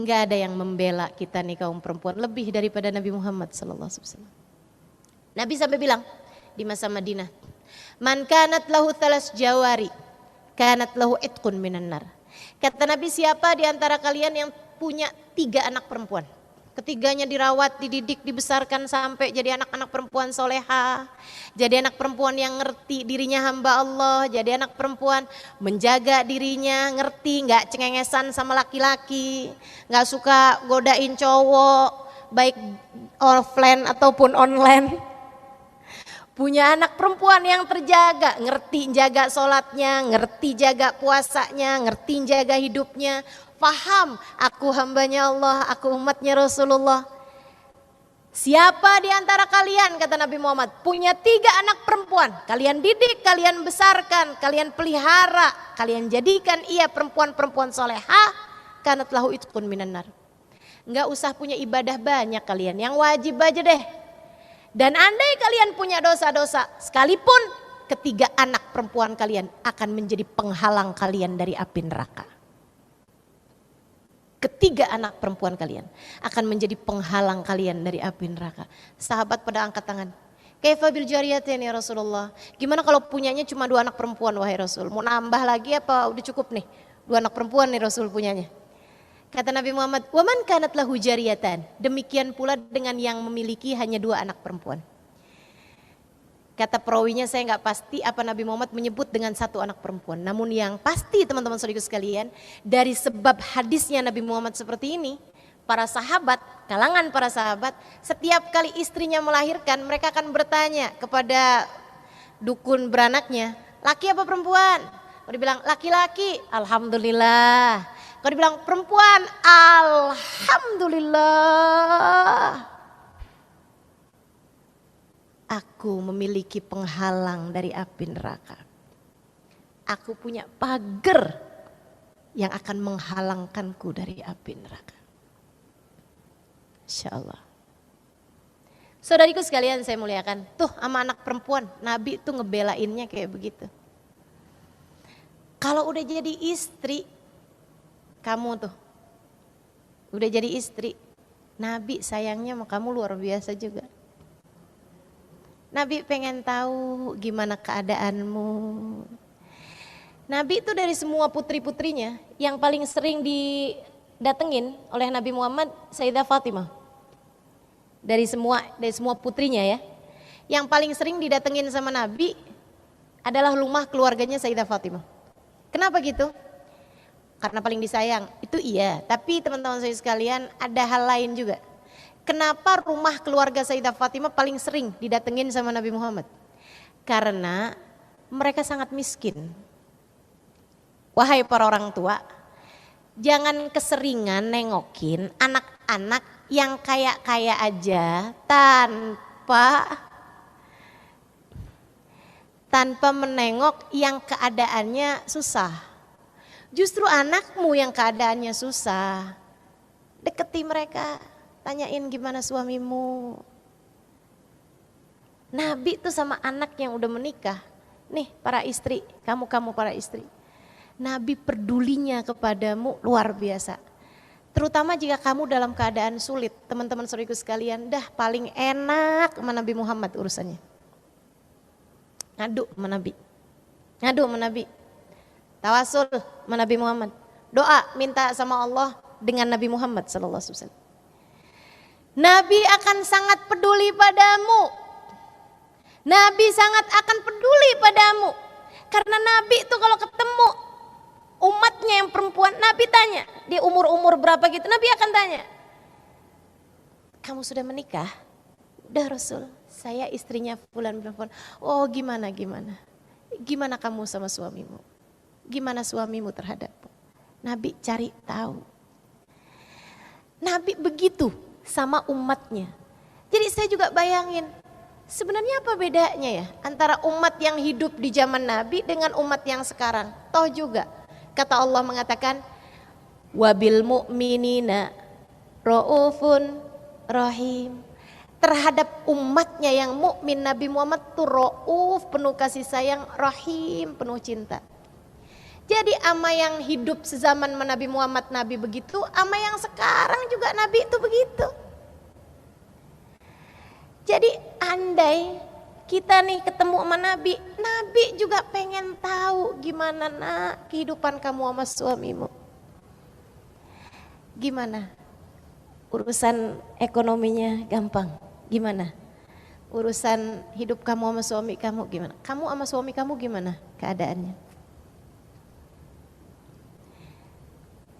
Nggak ada yang membela kita nih kaum perempuan lebih daripada Nabi Muhammad SAW. Nabi sampai bilang di masa Madinah, man kanat lahu thalas jawari, kanat lahu itqun minan nar. Kata Nabi, siapa di antara kalian yang punya 3 anak perempuan, ketiganya dirawat, dididik, dibesarkan sampai jadi anak-anak perempuan soleha, jadi anak perempuan yang ngerti dirinya hamba Allah, jadi anak perempuan menjaga dirinya, ngerti, gak cengengesan sama laki-laki, gak suka godain cowok, baik offline ataupun online. Punya anak perempuan yang terjaga, ngerti jaga sholatnya, ngerti jaga puasanya, ngerti jaga hidupnya, paham aku hambanya Allah, aku umatnya Rasulullah. Siapa di antara kalian, kata Nabi Muhammad, punya 3 anak perempuan, kalian didik, kalian besarkan, kalian pelihara, kalian jadikan ia perempuan-perempuan soleha, kanat lahu itqun minan nar. Enggak usah punya ibadah banyak kalian, yang wajib aja deh. Dan andai kalian punya dosa-dosa, sekalipun 3 anak perempuan kalian akan menjadi penghalang kalian dari api neraka. 3 anak perempuan kalian akan menjadi penghalang kalian dari api neraka. Sahabat pada angkat tangan. Kaifa bil jariyatin ya Rasulullah? Gimana kalau punyanya cuma 2 anak perempuan wahai Rasul? Mau nambah lagi apa udah cukup nih? 2 anak perempuan nih Rasul punyanya. Kata Nabi Muhammad, wa man kanat lahu jariyatan, demikian pula dengan yang memiliki hanya 2 anak perempuan. Kata perawinya saya nggak pasti apa Nabi Muhammad menyebut dengan 1 anak perempuan. Namun yang pasti teman-teman saudaraku sekalian, dari sebab hadisnya Nabi Muhammad seperti ini, para sahabat, kalangan para sahabat, setiap kali istrinya melahirkan, mereka akan bertanya kepada dukun beranaknya, laki apa perempuan? Kalau dibilang laki-laki, alhamdulillah. Kalau dibilang perempuan, alhamdulillah. Aku memiliki penghalang dari api neraka. Aku punya pagar yang akan menghalangkanku dari api neraka. Insya Allah. Saudariku sekalian saya muliakan. Tuh sama anak perempuan, Nabi tuh ngebelainnya kayak begitu. Kalau udah jadi istri, kamu tuh udah jadi istri, Nabi sayangnya sama kamu luar biasa juga. Nabi pengen tahu gimana keadaanmu. Nabi itu dari semua putri-putrinya yang paling sering didatengin oleh Nabi Muhammad Sayyidah Fatimah. Dari semua putrinya ya. Yang paling sering didatengin sama Nabi adalah rumah keluarganya Sayyidah Fatimah. Kenapa gitu? Karena paling disayang, itu iya. Tapi teman-teman saya sekalian ada hal lain juga. Kenapa rumah keluarga Sayyidah Fatimah paling sering didatengin sama Nabi Muhammad? Karena mereka sangat miskin. Wahai para orang tua, jangan keseringan nengokin anak-anak yang kaya-kaya aja tanpa menengok yang keadaannya susah. Justru anakmu yang keadaannya susah, deketi mereka, tanyain gimana suamimu. Nabi tuh sama anak yang udah menikah, nih para istri, kamu para istri. Nabi pedulinya kepadamu luar biasa. Terutama jika kamu dalam keadaan sulit, teman-teman saudaraku sekalian, dah paling enak sama Nabi Muhammad urusannya. Ngadu sama Nabi. Tawasul sama Nabi Muhammad. Doa minta sama Allah dengan Nabi Muhammad SAW. Nabi akan sangat peduli padamu. Nabi sangat akan peduli padamu. Karena Nabi itu kalau ketemu umatnya yang perempuan, Nabi tanya. Dia umur berapa gitu, Nabi akan tanya. Kamu sudah menikah? Udah Rasul, saya istrinya fulan perempuan. Oh gimana? Gimana kamu sama suamimu? Gimana suamimu terhadapmu? Nabi cari tahu. Nabi begitu sama umatnya. Jadi saya juga bayangin, sebenarnya apa bedanya ya antara umat yang hidup di zaman Nabi dengan umat yang sekarang? Toh juga kata Allah mengatakan, wabil mu'minina ra'ufun rahim. Terhadap umatnya yang mukmin Nabi Muhammad tuh ra'uf, penuh kasih sayang, rahim, penuh cinta. Jadi ama yang hidup sezaman Nabi Muhammad Nabi begitu, ama yang sekarang juga Nabi itu begitu. Jadi andai kita nih ketemu sama Nabi, Nabi juga pengen tahu gimana nak kehidupan kamu sama suamimu. Gimana? Urusan ekonominya gampang, gimana? Urusan hidup kamu sama suami kamu gimana? Kamu sama suami kamu gimana keadaannya?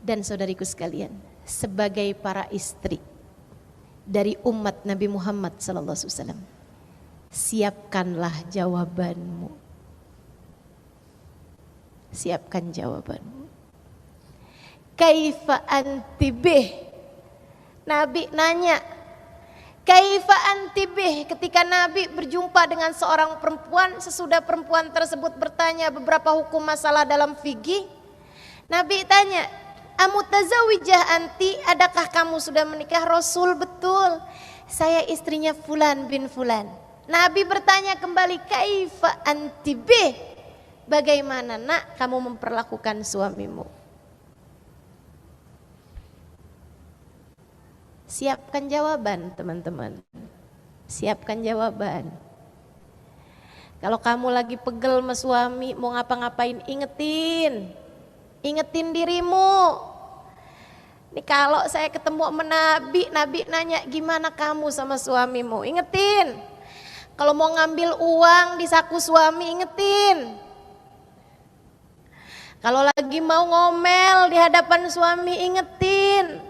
Dan saudariku sekalian, sebagai para istri dari umat Nabi Muhammad SAW, siapkanlah jawabanmu. Siapkan jawabanmu. Kaifa anti bih? Nabi nanya, kaifa anti bih? Ketika Nabi berjumpa dengan seorang perempuan, sesudah perempuan tersebut bertanya beberapa hukum masalah dalam fikih, Nabi tanya, amutazawijah anti, adakah kamu sudah menikah? Rasul, betul, saya istrinya Fulan bin Fulan. Nabi bertanya kembali, kaifa anti bih? Bagaimana nak kamu memperlakukan suamimu? Siapkan jawaban teman-teman. Siapkan jawaban. Kalau kamu lagi pegel sama suami, mau ngapa-ngapain, ingetin dirimu. Nih kalau saya ketemu sama Nabi, Nabi nanya gimana kamu sama suamimu, ingetin. Kalau mau ngambil uang di saku suami, ingetin. Kalau lagi mau ngomel di hadapan suami, ingetin.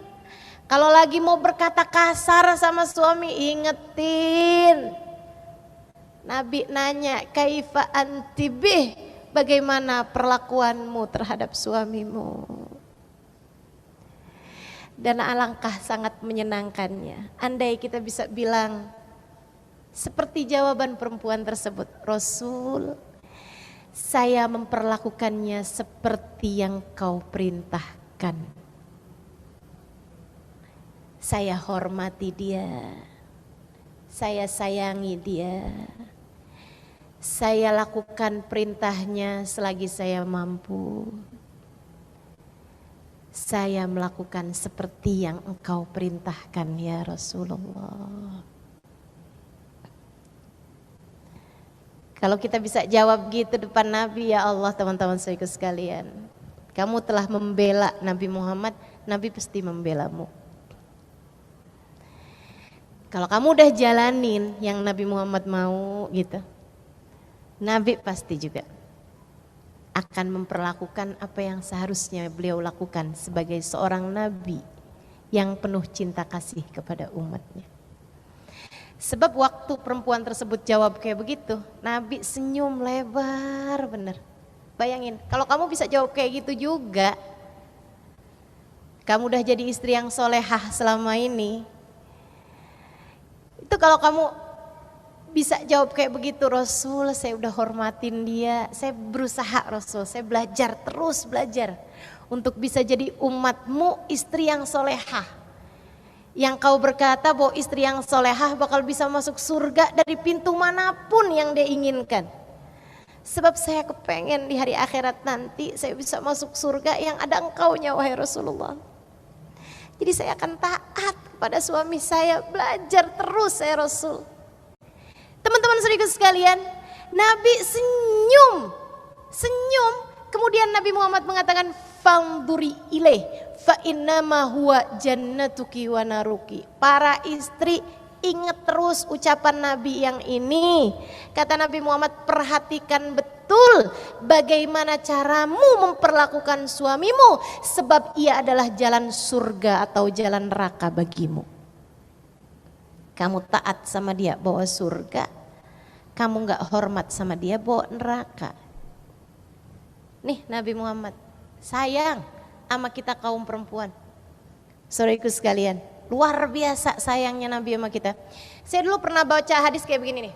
Kalau lagi mau berkata kasar sama suami, ingetin. Nabi nanya, kaifa anti bih? Bagaimana perlakuanmu terhadap suamimu? Dan alangkah sangat menyenangkannya andai kita bisa bilang seperti jawaban perempuan tersebut, Rasul, saya memperlakukannya seperti yang kau perintahkan. Saya hormati dia, saya sayangi dia, saya lakukan perintahnya selagi saya mampu. Saya melakukan seperti yang engkau perintahkan ya Rasulullah. Kalau kita bisa jawab gitu depan Nabi, ya Allah teman-teman saudaraku sekalian, kamu telah membela Nabi Muhammad, Nabi pasti membelamu. Kalau kamu udah jalanin yang Nabi Muhammad mau gitu, Nabi pasti juga akan memperlakukan apa yang seharusnya beliau lakukan sebagai seorang Nabi yang penuh cinta kasih kepada umatnya. Sebab waktu perempuan tersebut jawab kayak begitu, Nabi senyum lebar bener. Bayangin, kalau kamu bisa jawab kayak gitu juga, kamu udah jadi istri yang solehah selama ini. Itu kalau kamu bisa jawab kayak begitu, Rasul saya udah hormatin dia, saya berusaha Rasul, saya terus belajar untuk bisa jadi umatmu istri yang solehah. Yang kau berkata bahwa istri yang solehah bakal bisa masuk surga dari pintu manapun yang dia inginkan. Sebab saya kepengen di hari akhirat nanti saya bisa masuk surga yang ada engkaunya wahai Rasulullah. Jadi saya akan taat kepada suami saya, belajar terus saya Rasul. Teman-teman saudaraku sekalian, Nabi senyum, kemudian Nabi Muhammad mengatakan fanduri ilaih fa innama huwa jannatuki wa naruki. Para istri ingat terus ucapan Nabi yang ini. Kata Nabi Muhammad, perhatikan betul bagaimana caramu memperlakukan suamimu, sebab ia adalah jalan surga atau jalan neraka bagimu. Kamu taat sama dia bawa surga, kamu gak hormat sama dia bawa neraka. Nih Nabi Muhammad sayang sama kita kaum perempuan. Saudaraku sekalian, luar biasa sayangnya Nabi sama kita. Saya dulu pernah baca hadis kayak begini nih.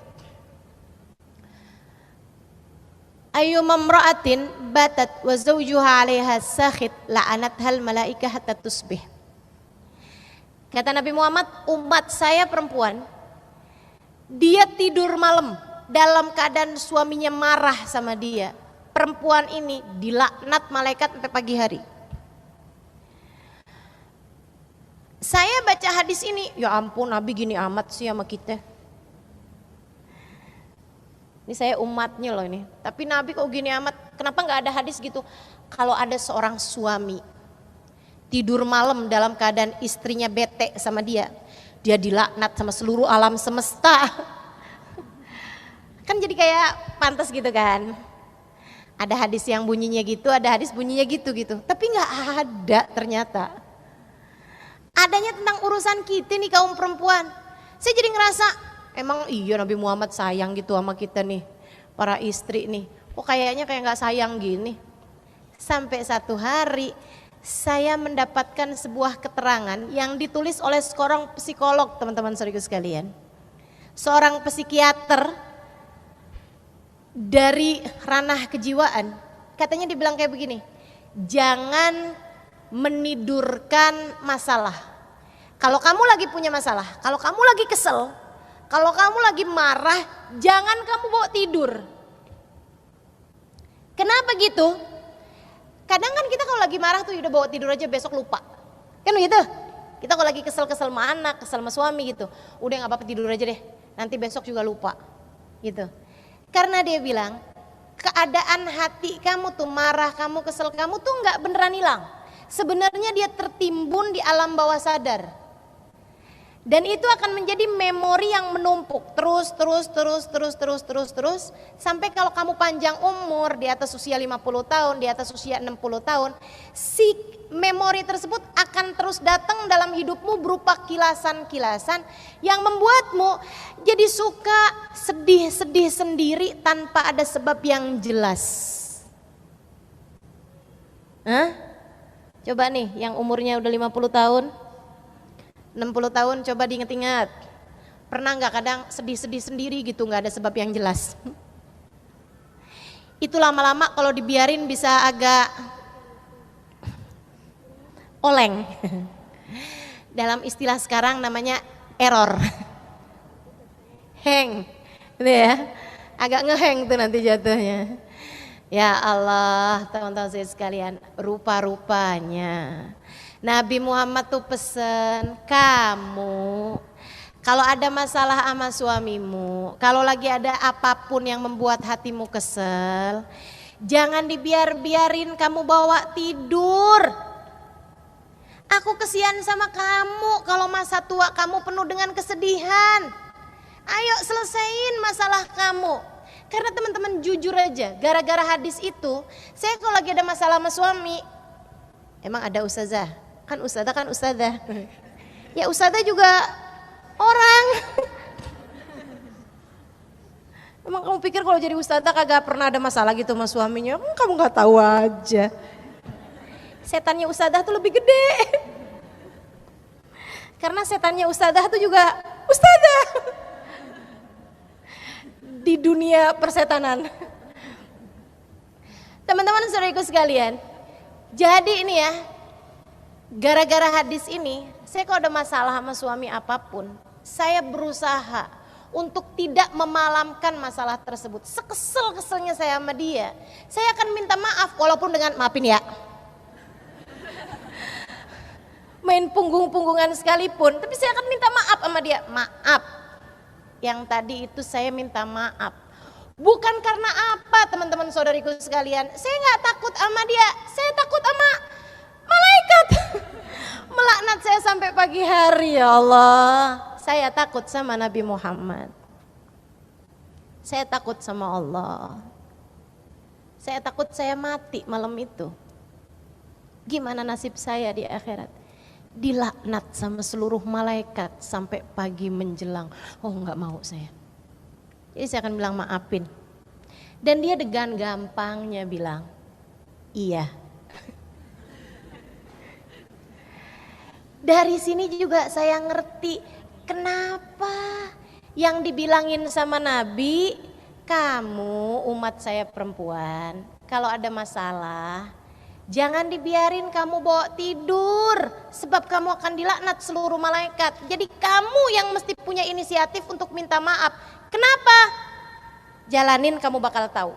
Ayyumamra'atin batat wa zawjuha 'alaiha sakhit la'anathal malaikah hatta tusbih. Kata Nabi Muhammad, umat saya perempuan, dia tidur malam dalam keadaan suaminya marah sama dia. perempuan ini dilaknat malaikat sampai pagi hari. Saya baca hadis ini, ya ampun Nabi gini amat sih sama kita. Ini saya umatnya loh ini. Tapi Nabi kok gini amat, kenapa gak ada hadis gitu? Kalau ada seorang suami tidur malam dalam keadaan istrinya bete sama dia dilaknat sama seluruh alam semesta. Kan jadi kayak pantas gitu kan. Ada hadis yang bunyinya gitu, ada hadis bunyinya gitu. Tapi gak ada ternyata. Adanya tentang urusan kita nih kaum perempuan. Saya jadi ngerasa emang iya Nabi Muhammad sayang gitu sama kita nih, para istri nih. Kok kayaknya kayak gak sayang gini. Sampai satu hari saya mendapatkan sebuah keterangan yang ditulis oleh seorang psikolog, teman-teman saudaraku sekalian. Seorang psikiater dari ranah kejiwaan. Katanya dibilang kayak begini, jangan menidurkan masalah. Kalau kamu lagi punya masalah, kalau kamu lagi kesel, kalau kamu lagi marah, jangan kamu bawa tidur. Kenapa gitu? Kadang kan kita kalau lagi marah tuh udah bawa tidur aja besok lupa. Kan begitu? Kita kalau lagi kesel-kesel sama anak, kesel sama suami gitu, udah gak apa-apa tidur aja deh, nanti besok juga lupa gitu. Karena dia bilang keadaan hati kamu tuh marah, kamu kesel, kamu tuh gak beneran hilang. Sebenarnya dia tertimbun di alam bawah sadar. Dan itu akan menjadi memori yang menumpuk terus sampai kalau kamu panjang umur di atas usia 50 tahun, di atas usia 60 tahun, si memori tersebut akan terus datang dalam hidupmu berupa kilasan-kilasan yang membuatmu jadi suka sedih-sedih sendiri tanpa ada sebab yang jelas. Coba nih yang umurnya udah 50 tahun, 60 tahun, coba diinget-inget. Pernah gak kadang sedih-sedih sendiri gitu, gak ada sebab yang jelas? Itu lama-lama kalau dibiarin bisa agak oleng. Dalam istilah sekarang namanya error. Hang, gitu ya. Agak ngeheng tuh nanti jatuhnya. Ya Allah, teman-teman saya sekalian, rupa-rupanya Nabi Muhammad tuh pesen, kamu kalau ada masalah sama suamimu, kalau lagi ada apapun yang membuat hatimu kesel, jangan dibiarin kamu bawa tidur. Aku kesian sama kamu kalau masa tua kamu penuh dengan kesedihan. Ayo selesaiin masalah kamu. Karena teman-teman jujur aja, gara-gara hadis itu, saya kalau lagi ada masalah sama suami, emang ada ustazah? Kan ustazah. Ya ustazah juga orang. Emang kamu pikir kalau jadi ustazah kagak pernah ada masalah gitu sama suaminya? Kamu gak tahu aja. Setannya ustazah tuh lebih gede. Karena setannya ustazah tuh juga ustazah. Di dunia persetanan. Teman-teman saudaraku sekalian, jadi ini ya, gara-gara hadis ini, saya kalau ada masalah sama suami apapun, saya berusaha untuk tidak memalamkan masalah tersebut. Sekesel-keselnya saya sama dia, saya akan minta maaf walaupun dengan maafin ya. Main punggung-punggungan sekalipun, tapi saya akan minta maaf sama dia, maaf. Yang tadi itu saya minta maaf. Bukan karena apa teman-teman saudariku sekalian, saya gak takut sama dia, saya takut sama malaikat. Melaknat saya sampai pagi hari, ya Allah. Saya takut sama Nabi Muhammad. Saya takut sama Allah. Saya takut saya mati malam itu. Gimana nasib saya di akhirat? Dilaknat sama seluruh malaikat sampai pagi menjelang. Oh nggak mau saya. Jadi saya akan bilang maafin. Dan dia dengan gampangnya bilang iya. Dari sini juga saya ngerti kenapa yang dibilangin sama Nabi, kamu umat saya perempuan, kalau ada masalah jangan dibiarin kamu bawa tidur, sebab kamu akan dilaknat seluruh malaikat. Jadi kamu yang mesti punya inisiatif untuk minta maaf. Kenapa? Jalanin kamu bakal tahu.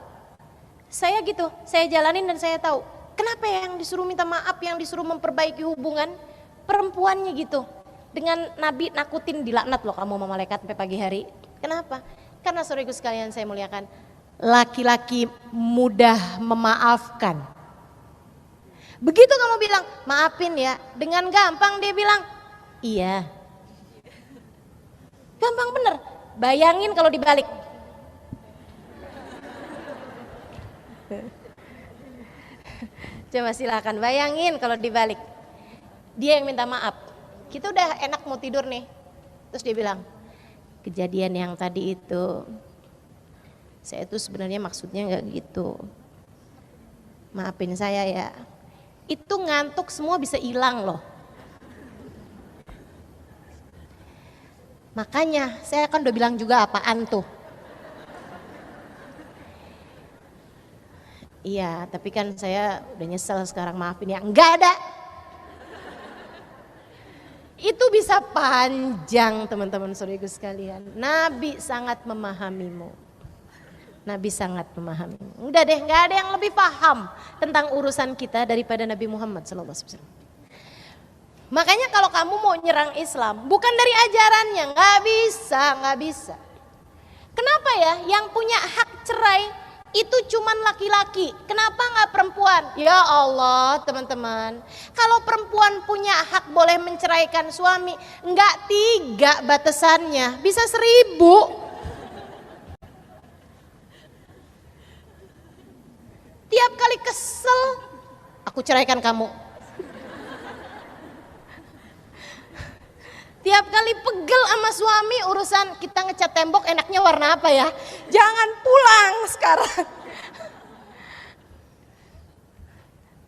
Saya gitu, saya jalanin dan saya tahu. Kenapa ya yang disuruh minta maaf, yang disuruh memperbaiki hubungan, perempuannya gitu. Dengan Nabi nakutin dilaknat loh kamu sama malaikat sampai pagi hari. Kenapa? Karena saudaraku sekalian saya muliakan, laki-laki mudah memaafkan. Begitu kamu bilang, maafin ya, dengan gampang dia bilang, iya. Gampang bener, bayangin kalau dibalik. Coba silakan bayangin kalau dibalik. Dia yang minta maaf. Kita udah enak mau tidur nih. Terus dia bilang, kejadian yang tadi itu, saya itu sebenarnya maksudnya nggak gitu. Maafin saya ya. Itu ngantuk semua bisa hilang loh. Makanya saya kan udah bilang juga apaan tuh. Iya, tapi kan saya udah nyesel sekarang, maafin ya. Enggak ada. Itu bisa panjang teman-teman saudaraku sekalian. Nabi sangat memahamimu. Nabi sangat memahamimu. Udah deh, enggak ada yang lebih paham tentang urusan kita daripada Nabi Muhammad SAW. Makanya kalau kamu mau nyerang Islam, bukan dari ajarannya, nggak bisa. Kenapa ya? Yang punya hak cerai itu cuman laki-laki, kenapa nggak perempuan? Ya Allah teman-teman, kalau perempuan punya hak boleh menceraikan suami, nggak 3 batasannya, bisa 1000. Tiap kali kesel, aku ceraikan kamu. Tiap kali pegel sama suami urusan kita ngecat tembok enaknya warna apa ya? Jangan pulang sekarang.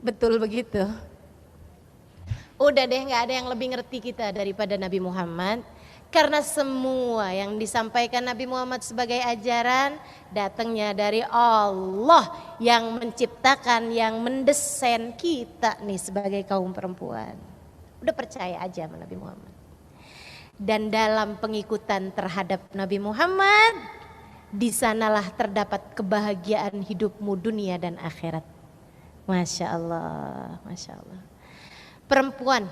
Betul begitu. Udah deh, gak ada yang lebih ngerti kita daripada Nabi Muhammad. Karena semua yang disampaikan Nabi Muhammad sebagai ajaran datangnya dari Allah yang menciptakan, yang mendesain kita nih sebagai kaum perempuan. Udah percaya aja sama Nabi Muhammad. Dan dalam pengikutan terhadap Nabi Muhammad, di sanalah terdapat kebahagiaan hidupmu dunia dan akhirat. Masya Allah, Masya Allah. Perempuan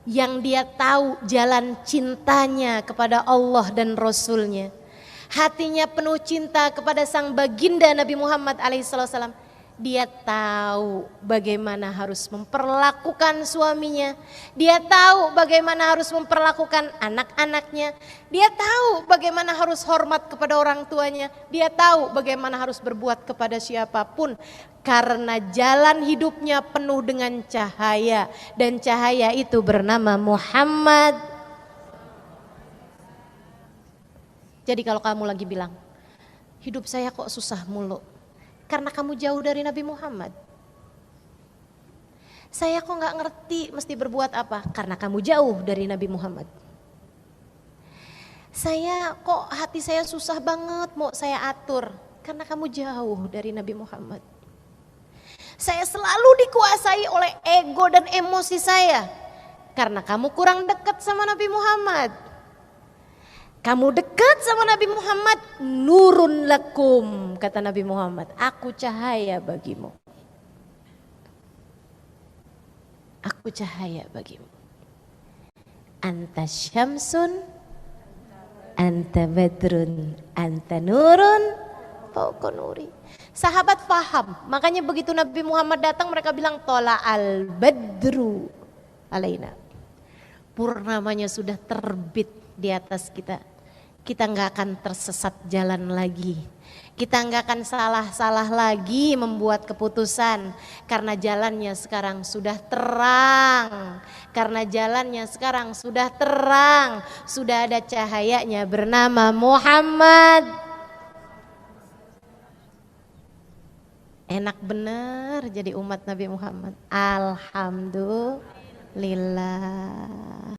yang dia tahu jalan cintanya kepada Allah dan Rasulnya, hatinya penuh cinta kepada sang baginda Nabi Muhammad alaihissalam. Dia tahu bagaimana harus memperlakukan suaminya. Dia tahu bagaimana harus memperlakukan anak-anaknya. Dia tahu bagaimana harus hormat kepada orang tuanya. Dia tahu bagaimana harus berbuat kepada siapapun. Karena jalan hidupnya penuh dengan cahaya. Dan cahaya itu bernama Muhammad. Jadi kalau kamu lagi bilang, hidup saya kok susah mulu. Karena kamu jauh dari Nabi Muhammad. Saya kok gak ngerti mesti berbuat apa. Karena kamu jauh dari Nabi Muhammad. Saya kok hati saya susah banget mau saya atur. Karena kamu jauh dari Nabi Muhammad. Saya selalu dikuasai oleh ego dan emosi saya. Karena kamu kurang dekat sama Nabi Muhammad. Kamu dekat sama Nabi Muhammad, nurun lakum, kata Nabi Muhammad, aku cahaya bagimu. Aku cahaya bagimu. Anta syamsun, anta badrun, anta nurun, fauqa nuri. Sahabat paham, makanya begitu Nabi Muhammad datang mereka bilang tola al badru alaina. Purnamanya sudah terbit di atas kita. Kita nggak akan tersesat jalan lagi. Kita nggak akan salah-salah lagi membuat keputusan. Karena jalannya sekarang sudah terang. Karena jalannya sekarang sudah terang. Sudah ada cahayanya bernama Muhammad. Enak bener jadi umat Nabi Muhammad. Alhamdulillah.